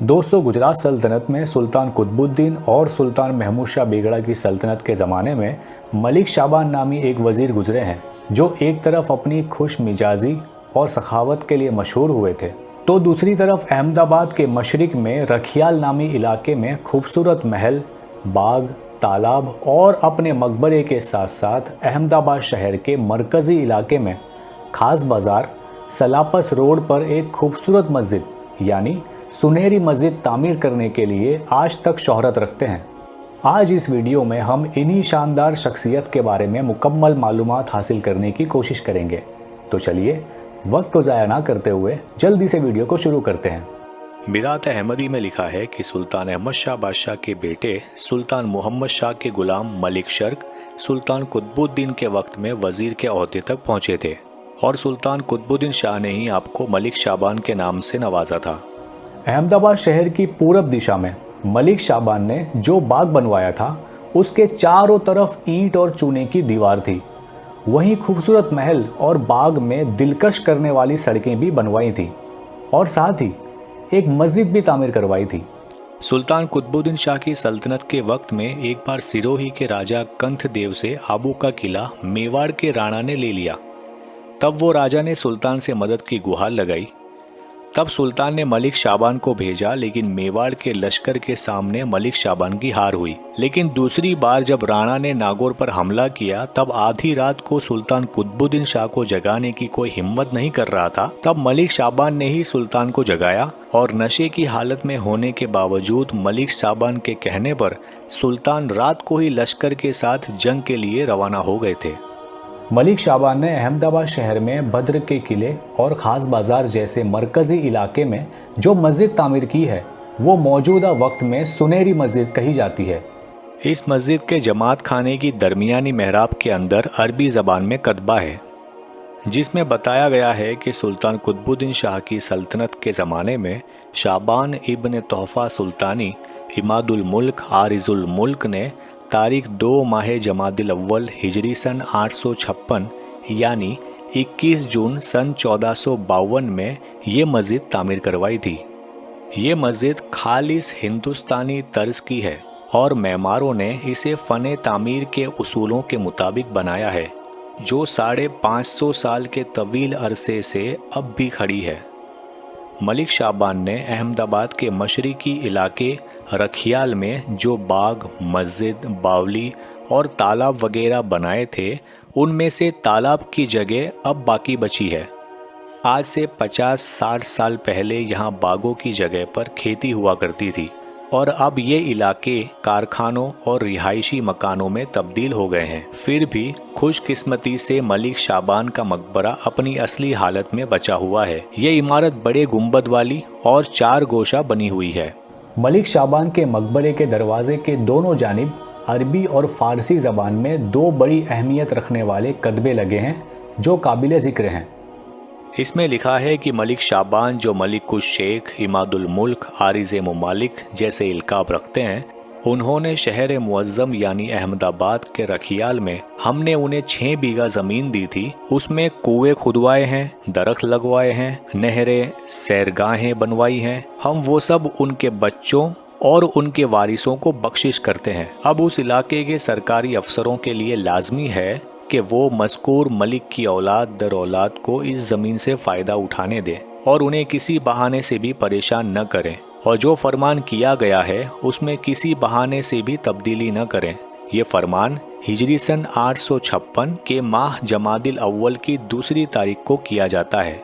दोस्तों, गुजरात सल्तनत में सुल्तान कुतुबुद्दीन और सुल्तान महमूद शाह बेगड़ा की सल्तनत के ज़माने में मलिक शाबान नामी एक वज़ीर गुजरे हैं जो एक तरफ अपनी खुश मिजाजी और सखावत के लिए मशहूर हुए थे, तो दूसरी तरफ अहमदाबाद के मशरिक में रखियाल नामी इलाके में खूबसूरत महल, बाग, तालाब और अपने मकबरे के साथ साथ अहमदाबाद शहर के मरकज़ी इलाके में खास बाज़ार सलापस रोड पर एक खूबसूरत मस्जिद यानी सुनहरी मस्जिद तामीर करने के लिए आज तक शोहरत रखते हैं। आज इस वीडियो में हम इन्हीं शानदार शख्सियत के बारे में मुकम्मल मालूमात हासिल करने की कोशिश करेंगे। तो चलिए वक्त को ज़ाया ना करते हुए जल्दी से वीडियो को शुरू करते हैं। मिरात अहमदी में लिखा है कि सुल्तान अहमद शाह बादशाह के बेटे सुल्तान मोहम्मद शाह के गुलाम मलिक शर्क सुल्तान कुतुबुद्दीन के वक्त में वज़ीर के ओहदे तक पहुँचे थे और सुल्तान कुतुबुद्दीन शाह ने ही आपको मलिक शाबान के नाम से नवाजा था। अहमदाबाद शहर की पूरब दिशा में मलिक शाबान ने जो बाग बनवाया था उसके चारों तरफ ईंट और चूने की दीवार थी। वहीं खूबसूरत महल और बाग में दिलकश करने वाली सड़कें भी बनवाई थी और साथ ही एक मस्जिद भी तामीर करवाई थी। सुल्तान कुतुबुद्दीन शाह की सल्तनत के वक्त में एक बार सिरोही के राजा कंथ देव से आबू का किला मेवाड़ के राणा ने ले लिया। तब वो राजा ने सुल्तान से मदद की गुहार लगाई। तब सुल्तान ने मलिक शाबान को भेजा, लेकिन मेवाड़ के लश्कर के सामने मलिक शाबान की हार हुई। लेकिन दूसरी बार जब राणा ने नागौर पर हमला किया, तब आधी रात को सुल्तान कुतुबुद्दीन शाह को जगाने की कोई हिम्मत नहीं कर रहा था। तब मलिक शाबान ने ही सुल्तान को जगाया और नशे की हालत में होने के बावजूद मलिक शाबान के कहने पर सुल्तान रात को ही लश्कर के साथ जंग के लिए रवाना हो गए थे। मलिक शाबान ने अहमदाबाद शहर में बद्र के किले और ख़ास बाज़ार जैसे मरकज़ी इलाके में जो मस्जिद तामीर की है वो मौजूदा वक्त में सुनहरी मस्जिद कही जाती है। इस मस्जिद के जमात खाने की दरमियानी मेहराब के अंदर अरबी ज़बान में कतबा है जिसमें बताया गया है कि सुल्तान कुतुबुद्दीन शाह की सल्तनत के ज़माने में शाबान इब्न तोहफ़ा सुल्तानी इमादुल मुल्क आरिजुल मुल्क ने तारीख 2 माह जमादिल अव्वल हिजरी सन 856 यानी 21 जून सन 1452 में ये मस्जिद तामीर करवाई थी। ये मस्जिद खालिस हिंदुस्तानी तर्ज की है और मेमारों ने इसे फ़न तामीर के उसूलों के मुताबिक बनाया है जो 550 साल के तवील अरसे से अब भी खड़ी है। मलिक शाबान ने अहमदाबाद के मशरिकी इलाके रखियाल में जो बाग, मस्जिद, बावली और तालाब वगैरह बनाए थे, उनमें से तालाब की जगह अब बाकी बची है। आज से 50-60 साल पहले यहाँ बागों की जगह पर खेती हुआ करती थी और अब ये इलाके कारखानों और रिहायशी मकानों में तब्दील हो गए हैं। फिर भी खुशकिस्मती से मलिक शाबान का मकबरा अपनी असली हालत में बचा हुआ है। ये इमारत बड़े गुंबद वाली और 4 गोशा बनी हुई है। मलिक शाबान के मकबरे के दरवाजे के दोनों जानिब अरबी और फारसी ज़बान में 2 बड़ी अहमियत रखने वाले कतबे लगे हैं जो काबिल ज़िक्र हैं। इसमें लिखा है कि मलिक शाबान जो मलिकुश शेख, इमादुल मुल्क, आरिज़ मुमालिक जैसे इल्काब रखते हैं, उन्होंने शहर मुअज़्ज़म यानी अहमदाबाद के रखियाल में हमने उन्हें 6 बीघा ज़मीन दी थी। उसमें कुएं खुदवाए हैं, दरख्त लगवाए हैं, नहरें, सैरगाहें बनवाई हैं। हम वो सब उनके बच्चों और उनके वारिसों को बख्शिश करते हैं। अब उस इलाके के सरकारी अफसरों के लिए लाजमी है कि वो मज़कूर मलिक की औलाद दर औलाद को इस ज़मीन से फ़ायदा उठाने दें और उन्हें किसी बहाने से भी परेशान न करें, और जो फरमान किया गया है उसमें किसी बहाने से भी तब्दीली न करें। ये फरमान हिजरी सन 856 के माह जमादिल अव्वल की 2 तारीख को किया जाता है।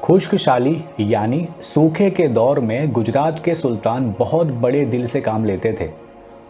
खुश्कशाली यानी सूखे के दौर में गुजरात के सुल्तान बहुत बड़े दिल से काम लेते थे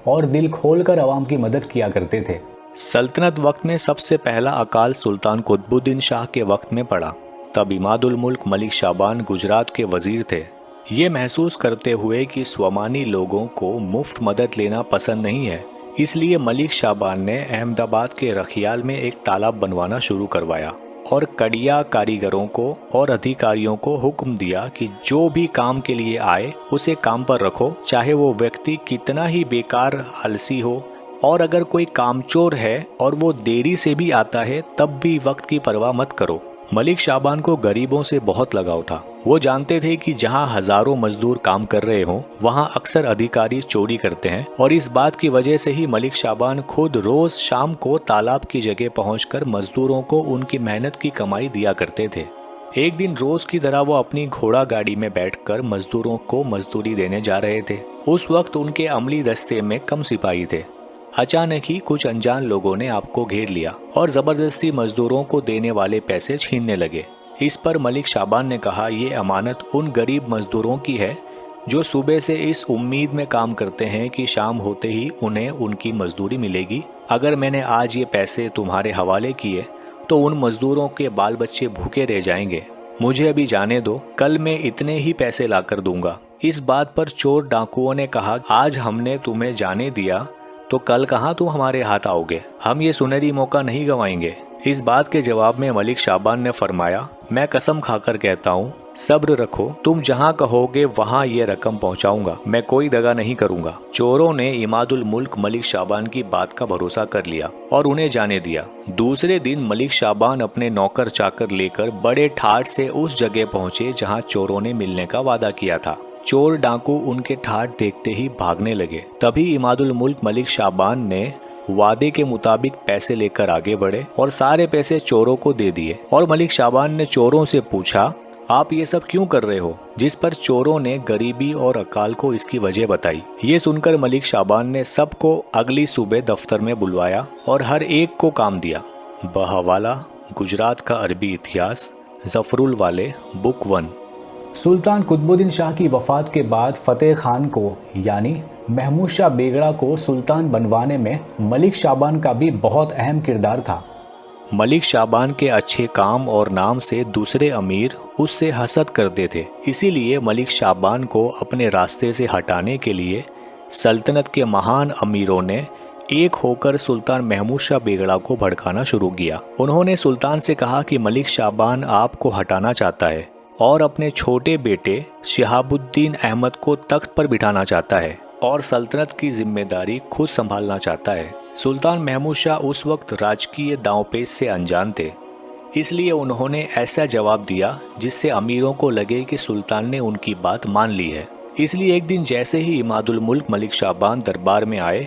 और दिल खोलकर अवाम की मदद किया करते थे। सल्तनत वक्त में सबसे पहला अकाल सुल्तान कुतुबुद्दीन शाह के वक्त में पड़ा। तब इमादुल मुल्क मलिक शाबान गुजरात के वजीर थे। ये महसूस करते हुए कि स्वमानी लोगों को मुफ्त मदद लेना पसंद नहीं है, इसलिए मलिक शाबान ने अहमदाबाद के रखियाल में एक तालाब बनवाना शुरू करवाया और कड़िया कारीगरों को और अधिकारियों को हुक्म दिया कि जो भी काम के लिए आए उसे काम पर रखो, चाहे वो व्यक्ति कितना ही बेकार आलसी हो, और अगर कोई कामचोर है और वो देरी से भी आता है तब भी वक्त की परवाह मत करो। मलिक शाबान को गरीबों से बहुत लगाव था वो जानते थे कि जहां हजारों मजदूर काम कर रहे हों वहां अक्सर अधिकारी चोरी करते हैं और इस बात की वजह से ही मलिक शाबान खुद रोज शाम को तालाब की जगह पहुंचकर मजदूरों को उनकी मेहनत की कमाई दिया करते थे। एक दिन रोज की तरह वो अपनी घोड़ा गाड़ी में बैठकर मजदूरों को मजदूरी देने जा रहे थे। उस वक्त उनके अमली दस्ते में कम सिपाही थे। अचानक ही कुछ अनजान लोगों ने आपको घेर लिया और जबरदस्ती मजदूरों को देने वाले पैसे छीनने लगे। इस पर मलिक शाबान ने कहा, ये अमानत उन गरीब मजदूरों की है जो सुबह से इस उम्मीद में काम करते हैं कि शाम होते ही उन्हें उनकी मजदूरी मिलेगी। अगर मैंने आज ये पैसे तुम्हारे हवाले किए तो उन मजदूरों के बाल बच्चे भूखे रह जाएंगे। मुझे अभी जाने दो, कल मैं इतने ही पैसे लाकर दूंगा। इस बात पर चोर डाकुओं ने कहा, आज हमने तुम्हें जाने दिया तो कल कहाँ तुम हमारे हाथ आओगे? हम ये सुनहरी मौका नहीं गंवाएंगे। इस बात के जवाब में मलिक शाबान ने फरमाया, मैं कसम खाकर कहता हूँ, सब्र रखो, तुम जहाँ कहोगे वहाँ ये रकम पहुँचाऊंगा, मैं कोई दगा नहीं करूँगा। चोरों ने इमादुल मुल्क मलिक शाबान की बात का भरोसा कर लिया और उन्हें जाने दिया। दूसरे दिन मलिक शाबान अपने नौकर चाकर लेकर बड़े ठाठ से उस जगह पहुँचे जहाँ चोरों ने मिलने का वादा किया था। चोर डाकू उनके ठाठ देखते ही भागने लगे। तभी इमादुल मुल्क मलिक शाबान ने वादे के मुताबिक पैसे लेकर आगे बढ़े और सारे पैसे चोरों को दे दिए। और मलिक शाबान ने चोरों से पूछा, आप ये सब क्यों कर रहे हो? जिस पर चोरों ने गरीबी और अकाल को इसकी वजह बताई। ये सुनकर मलिक शाबान ने सबको अगली सुबह दफ्तर में बुलवाया और हर एक को काम दिया। बहवाला, गुजरात का अरबी इतिहास, जफरुल वाले, बुक 1। सुल्तान कुतुबुद्दीन शाह की वफ़ात के बाद फ़तेह खान को यानी महमूद शाह बेगड़ा को सुल्तान बनवाने में मलिक शाबान का भी बहुत अहम किरदार था। मलिक शाबान के अच्छे काम और नाम से दूसरे अमीर उससे हसद करते थे। इसीलिए मलिक शाबान को अपने रास्ते से हटाने के लिए सल्तनत के महान अमीरों ने एक होकर सुल्तान महमूद शाह बेगड़ा को भड़काना शुरू किया। उन्होंने सुल्तान से कहा कि मलिक शाबान आपको हटाना चाहता है और अपने छोटे बेटे शिहाबुद्दीन अहमद को तख्त पर बिठाना चाहता है और सल्तनत की जिम्मेदारी खुद संभालना चाहता है। सुल्तान महमूद शाह उस वक्त राजकीय दांवपेच से अनजान थे, इसलिए उन्होंने ऐसा जवाब दिया जिससे अमीरों को लगे कि सुल्तान ने उनकी बात मान ली है। इसलिए एक दिन जैसे ही इमादुल मुल्क मलिक शाबान दरबार में आए,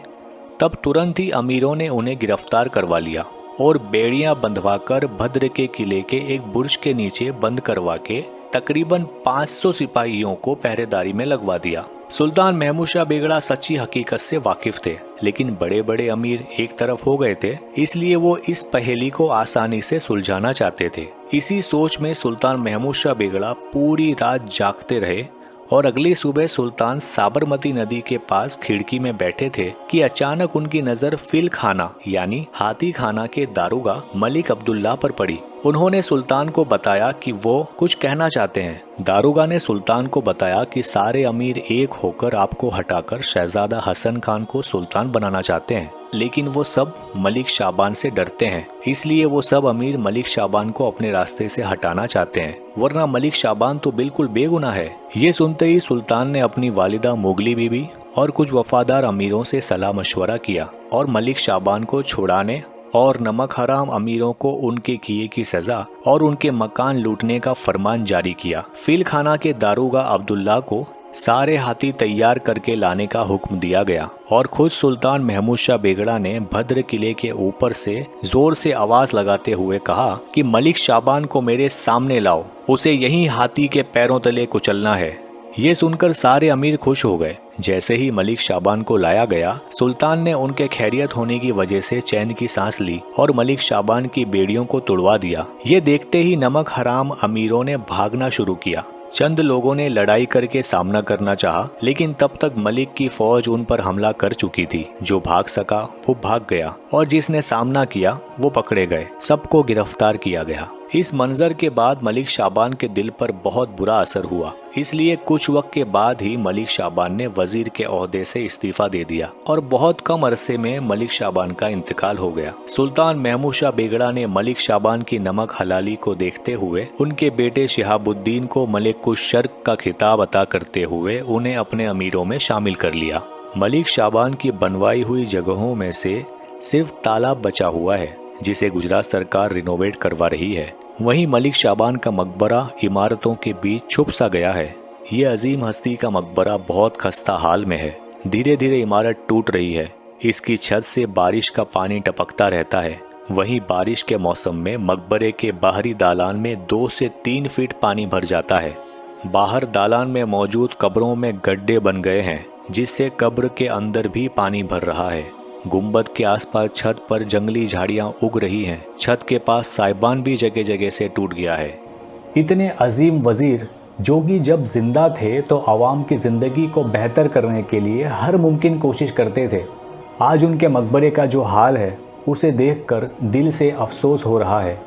तब तुरंत ही अमीरों ने उन्हें गिरफ्तार करवा लिया और बेड़ियां बंधवाकर भद्र के किले के एक बुर्ज के नीचे बंद करवा के तकरीबन 500 सिपाहियों को पहरेदारी में लगवा दिया। सुल्तान महमूद शाह बेगड़ा सच्ची हकीकत से वाकिफ थे, लेकिन बड़े बड़े अमीर एक तरफ हो गए थे, इसलिए वो इस पहेली को आसानी से सुलझाना चाहते थे। इसी सोच में सुल्तान महमूद शाह बेगड़ा पूरी रात जागते रहे और अगली सुबह सुल्तान साबरमती नदी के पास खिड़की में बैठे थे कि अचानक उनकी नजर फिल खाना यानी हाथी खाना के दारोगा मलिक अब्दुल्ला पर पड़ी। उन्होंने सुल्तान को बताया कि वो कुछ कहना चाहते हैं। दारोगा ने सुल्तान को बताया कि सारे अमीर एक होकर आपको हटाकर शहजादा हसन खान को सुल्तान बनाना चाहते हैं, लेकिन वो सब मलिक शाबान से डरते हैं, इसलिए वो सब अमीर मलिक शाबान को अपने रास्ते से हटाना चाहते हैं, वरना मलिक शाबान तो बिल्कुल बेगुनाह है। ये सुनते ही सुल्तान ने अपनी वालिदा मुगली बीबी और कुछ वफादार अमीरों से सलाह मशवरा किया और मलिक शाबान को छुड़ाने और नमक हराम अमीरों को उनके किए की सजा और उनके मकान लूटने का फरमान जारी किया। फिल खाना के दारोगा अब्दुल्ला को सारे हाथी तैयार करके लाने का हुक्म दिया गया और खुद सुल्तान महमूद शाह बेगड़ा ने भद्र किले के ऊपर से जोर से आवाज लगाते हुए कहा कि मलिक शाबान को मेरे सामने लाओ, उसे यहीं हाथी के पैरों तले कुचलना है। ये सुनकर सारे अमीर खुश हो गए। जैसे ही मलिक शाबान को लाया गया, सुल्तान ने उनके खैरियत होने की वजह से चैन की सांस ली और मलिक शाबान की बेड़ियों को तोड़वा दिया। ये देखते ही नमक हराम अमीरों ने भागना शुरू किया। चंद लोगों ने लड़ाई करके सामना करना चाहा, लेकिन तब तक मलिक की फौज उन पर हमला कर चुकी थी। जो भाग सका वो भाग गया और जिसने सामना किया वो पकड़े गए। सबको गिरफ्तार किया गया। इस मंजर के बाद मलिक शाबान के दिल पर बहुत बुरा असर हुआ, इसलिए कुछ वक्त के बाद ही मलिक शाबान ने वजीर के ओहदे से इस्तीफा दे दिया और बहुत कम अरसे में मलिक शाबान का इंतकाल हो गया। सुल्तान महमूद शाह बेगड़ा ने मलिक शाबान की नमक हलाली को देखते हुए उनके बेटे शिहाबुद्दीन को मलिक कुश शर्क का खिताब अता करते हुए उन्हें अपने अमीरों में शामिल कर लिया। मलिक शाबान की बनवाई हुई जगहों में से सिर्फ तालाब बचा हुआ है, जिसे गुजरात सरकार रिनोवेट करवा रही है। वहीं मलिक शाबान का मकबरा इमारतों के बीच छुप सा गया है। ये अजीम हस्ती का मकबरा बहुत खस्ता हाल में है। धीरे धीरे इमारत टूट रही है। इसकी छत से बारिश का पानी टपकता रहता है। वहीं बारिश के मौसम में मकबरे के बाहरी दालान में 2 से 3 फीट पानी भर जाता है। बाहर दालान में मौजूद कब्रों में गड्ढे बन गए हैं, जिससे कब्र के अंदर भी पानी भर रहा है। गुंबद के आसपास छत पर जंगली झाड़ियां उग रही हैं। छत के पास साइबान भी जगह जगह से टूट गया है। इतने अजीम वजीर जो कि जब जिंदा थे तो आवाम की ज़िंदगी को बेहतर करने के लिए हर मुमकिन कोशिश करते थे, आज उनके मकबरे का जो हाल है उसे देखकर दिल से अफसोस हो रहा है।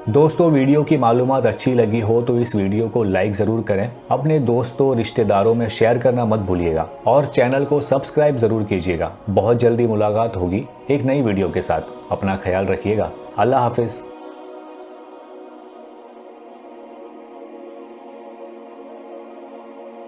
दोस्तों, वीडियो की मालूमात अच्छी लगी हो तो इस वीडियो को लाइक ज़रूर करें, अपने दोस्तों रिश्तेदारों में शेयर करना मत भूलिएगा और चैनल को सब्सक्राइब ज़रूर कीजिएगा। बहुत जल्दी मुलाकात होगी एक नई वीडियो के साथ। अपना ख्याल रखिएगा। अल्लाह हाफिज़।